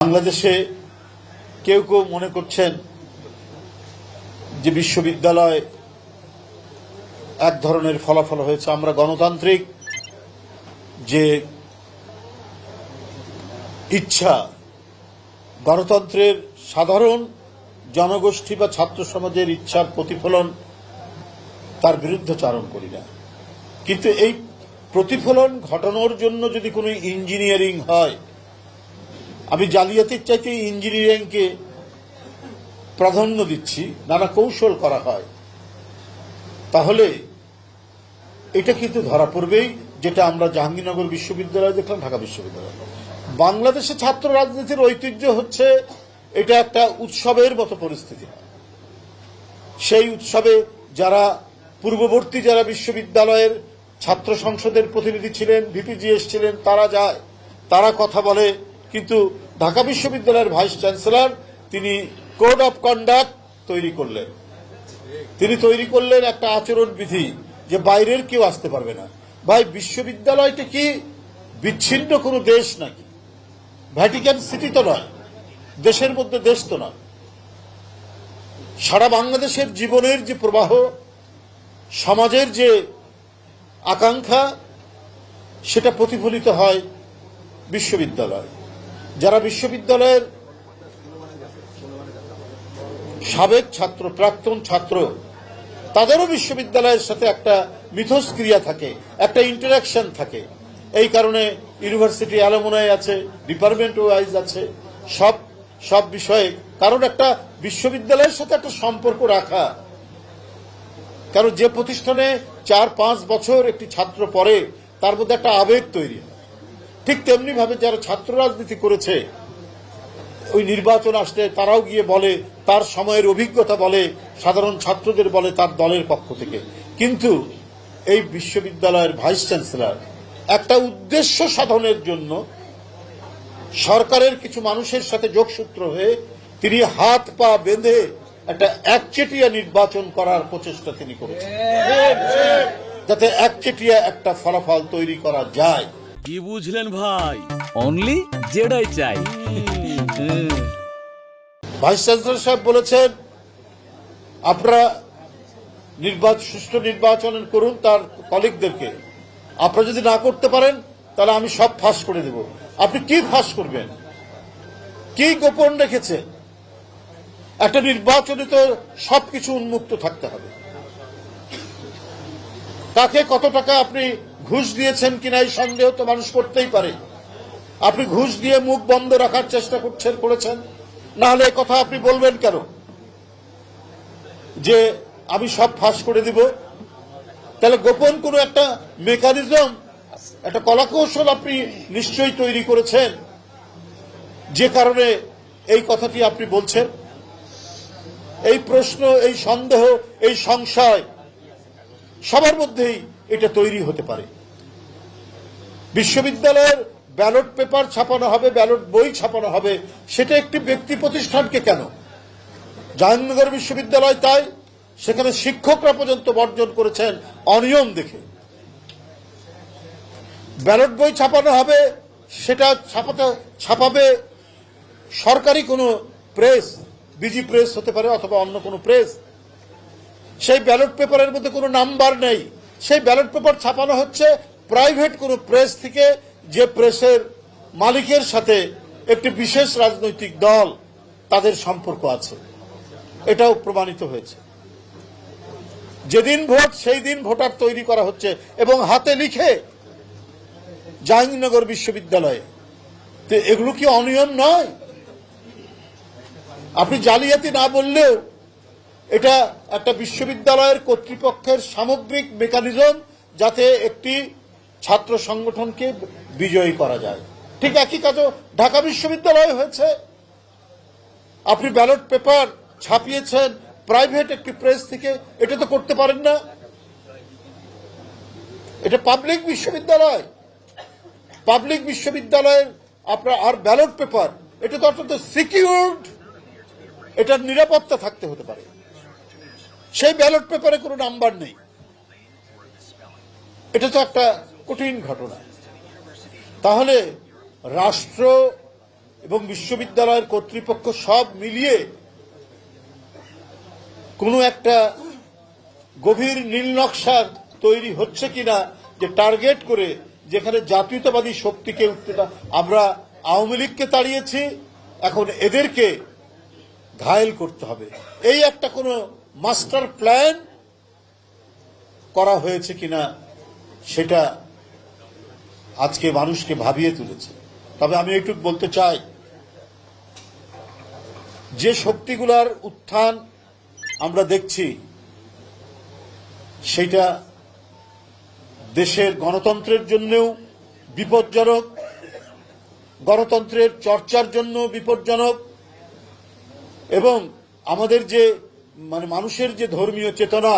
বাংলাদেশে কেউ কেউ মনে করছেন যে বিশ্ববিদ্যালয় এক ধরনের ফলাফল হয়েছে। আমরা গণতান্ত্রিক যে ইচ্ছা, গণতন্ত্রের সাধারণ জনগোষ্ঠী বা ছাত্র সমাজের ইচ্ছার প্রতিফলন, তার বিরুদ্ধচারণ করি না। কিন্তু এই প্রতিফলন ঘটানোর জন্য যদি কোনো ইঞ্জিনিয়ারিং হয়, আমি জালিয়াতির চাইতে ইঞ্জিনিয়ারিংকে প্রাধান্য দিচ্ছি, নানা কৌশল করা হয়, তাহলে এটা কিন্তু ধরা পড়বেই, যেটা আমরা জাহাঙ্গীরনগর বিশ্ববিদ্যালয়ে দেখলাম, ঢাকা বিশ্ববিদ্যালয়। বাংলাদেশে ছাত্র রাজনীতির ঐতিহ্য হচ্ছে এটা একটা উৎসবের মতো পরিস্থিতি। সেই উৎসবে যারা পূর্ববর্তী যারা বিশ্ববিদ্যালয়ের ছাত্র সংসদের প্রতিনিধি ছিলেন, ভিপিজিএস ছিলেন, তারা যায়, তারা কথা বলে, কিন্তু ঢাকা বিশ্ববিদ্যালয়ের ভাইস চ্যান্সেলর তিনি কোড অফ কন্ডাক্ট তৈরি করলেন। তিনি তৈরি করলেন একটা আচরণ বিধি, যে বাইরের কেউ আসতে পারবে না। ভাই, বিশ্ববিদ্যালয়টা কি বিচ্ছিন্ন কোনো দেশ নাকি? ভ্যাটিকান সিটি তো নয়, দেশের মধ্যে দেশ তো নয়। সারা বাংলাদেশের জীবনের যে প্রবাহ, সমাজের যে আকাঙ্ক্ষা, সেটা প্রতিফলিত হয় বিশ্ববিদ্যালয়। যারা বিশ্ববিদ্যালয়ের সাবেক ছাত্র, প্রাক্তন ছাত্র, তাদেরও বিশ্ববিদ্যালয়ের সাথে একটা মিথস্ক্রিয়া থাকে, একটা ইন্টারাকশন থাকে। এই কারণে ইউনিভার্সিটি অ্যালুমনাই আছে, ডিপার্টমেন্ট ওয়াইজ আছে, সব বিষয়ে, কারণ একটা বিশ্ববিদ্যালয়ের সাথে একটা সম্পর্ক রাখা। কারণ যে প্রতিষ্ঠানে 4-5 বছর একটি ছাত্র পড়ে, তার মধ্যে একটা আবেগ তৈরি হয়। ঠিক তেমনি ভাবে যারা ছাত্র রাজনীতি করেছে, ওই নির্বাচন আসলে তারাও গিয়ে বলে, তার সময়ের অভিজ্ঞতা বলে, সাধারণ ছাত্রদের বলে তার দলের পক্ষ থেকে। কিন্তু এই বিশ্ববিদ্যালয়ের ভাইস চ্যান্সেলর একটা উদ্দেশ্য সাধনের জন্য সরকারের কিছু মানুষের সাথে যোগসূত্র হয়ে তিনি হাত পা বেঁধে একটা একচেটিয়া নির্বাচন করার প্রচেষ্টা তিনি করেছেন, যাতে একচেটিয়া একটা ফলাফল তৈরি করা যায়। কি বুঝলেন ভাই? অনলি যেটাই চাই। ভাইস চ্যান্সেলর সাহেব বলেছেন, আপনারা সুষ্ঠু নির্বাচন করুন তার কলিগদেরকে। আপনারা যদি না করতে পারেন, তাহলে আমি সব ফাঁস করে দেব। আপনি কি ফাঁস করবেন? কি গোপন রেখেছেন? একটা নির্বাচনে তো সবকিছু উন্মুক্ত থাকতে হবে। তাকে কত টাকা আপনি ঘুষ দিয়েছেন কিনা এই সন্দেহ তো মানুষ করতেই পারে। আপনি ঘুষ দিয়ে মুখ বন্ধ রাখার চেষ্টা করেছেন, না হলে কথা আপনি বলবেন কেন যে আমি সব ফাঁস করে দিব? তাহলে গোপন কোনো একটা মেকানিজম, একটা কলাকৌশল আপনি নিশ্চয়ই তৈরি করেছেন, যে কারণে এই কথাটি আপনি বলছেন। এই প্রশ্ন, এই সন্দেহ, এই সংশয় সবার মধ্যেই এটা তৈরি হতে পারে। বিশ্ববিদ্যালয়ের ব্যালট পেপার ছাপানো হবে, ব্যালট বই ছাপানো হবে, সেটা একটি ব্যক্তি প্রতিষ্ঠানকে কেন? জাহাঙ্গীরনগর বিশ্ববিদ্যালয় তাই, সেখানে শিক্ষকরা পর্যন্ত বর্জন করেছেন অনিয়ম দেখে। ব্যালট বই ছাপানো হবে, সেটা ছাপাবে সরকারি কোনো প্রেস, বিজি প্রেস হতে পারে অথবা অন্য কোনো প্রেস। সেই ব্যালট পেপারের মধ্যে কোনো নাম্বার নেই। সেই ব্যালট পেপার ছাপানো হচ্ছে প্রাইভেট কোনো প্রেস থেকে, যে প্রেসের মালিকের সাথে একটি বিশেষ রাজনৈতিক দল তাদের সম্পর্ক আছে। এটাও প্রমাণিত হয়েছে। যেদিন ভোট সেই দিন ভোটার তৈরি করা হচ্ছে, এবং হাতে লিখে জাহাঙ্গীরনগর বিশ্ববিদ্যালয়ে। তো এগুলো কি অনিয়ম নয়? আপনি জালিয়াতি না বললেও এটা একটা বিশ্ববিদ্যালয়ের কর্তৃপক্ষের সামগ্রিক মেকানিজম, যাতে একটি ছাত্র সংগঠনকে বিজয়ী করা যায়। ঠিক একই কাজও ঢাকা বিশ্ববিদ্যালয়ে হয়েছে। আপনি ব্যালট পেপার ছাপিয়েছেন প্রাইভেট একটি প্রেস থেকে, এটা তো করতে পারেন না। এটা পাবলিক বিশ্ববিদ্যালয়, পাবলিক বিশ্ববিদ্যালয়ের আপনার আর ব্যালট পেপার, এটা তো অত্যন্ত সিকিউরড, এটার নিরাপত্তা থাকতে হতে পারে। সেই ব্যালট পেপারে কোনো নাম্বার নেই, এটা তো একটা কঠিন ঘটনা। তাহলে রাষ্ট্র এবং বিশ্ববিদ্যালয়ের কর্তৃপক্ষ সব মিলিয়ে কোনো একটা গভীর নীলনকশা তৈরি হচ্ছে কিনা, যে টার্গেট করে যেখানে জাতীয়তাবাদী শক্তিকে উঠতে আমরা আওয়ামী লীগকে তাড়িয়েছি, এখন এদেরকে ঘায়েল করতে হবে, এই একটা কোনো মাস্টার প্ল্যান করা হয়েছে কিনা সেটা আজকে মানুষকে ভাবিয়ে তুলেছে। তবে আমি এইটুকু বলতে চাই, যে শক্তিগুলার উত্থান আমরা দেখছি সেটা দেশের গণতন্ত্রের জন্যও বিপজ্জনক, গণতন্ত্রের চর্চার জন্য বিপজ্জনক, এবং আমাদের যে মানুষের যে ধর্মীয় চেতনা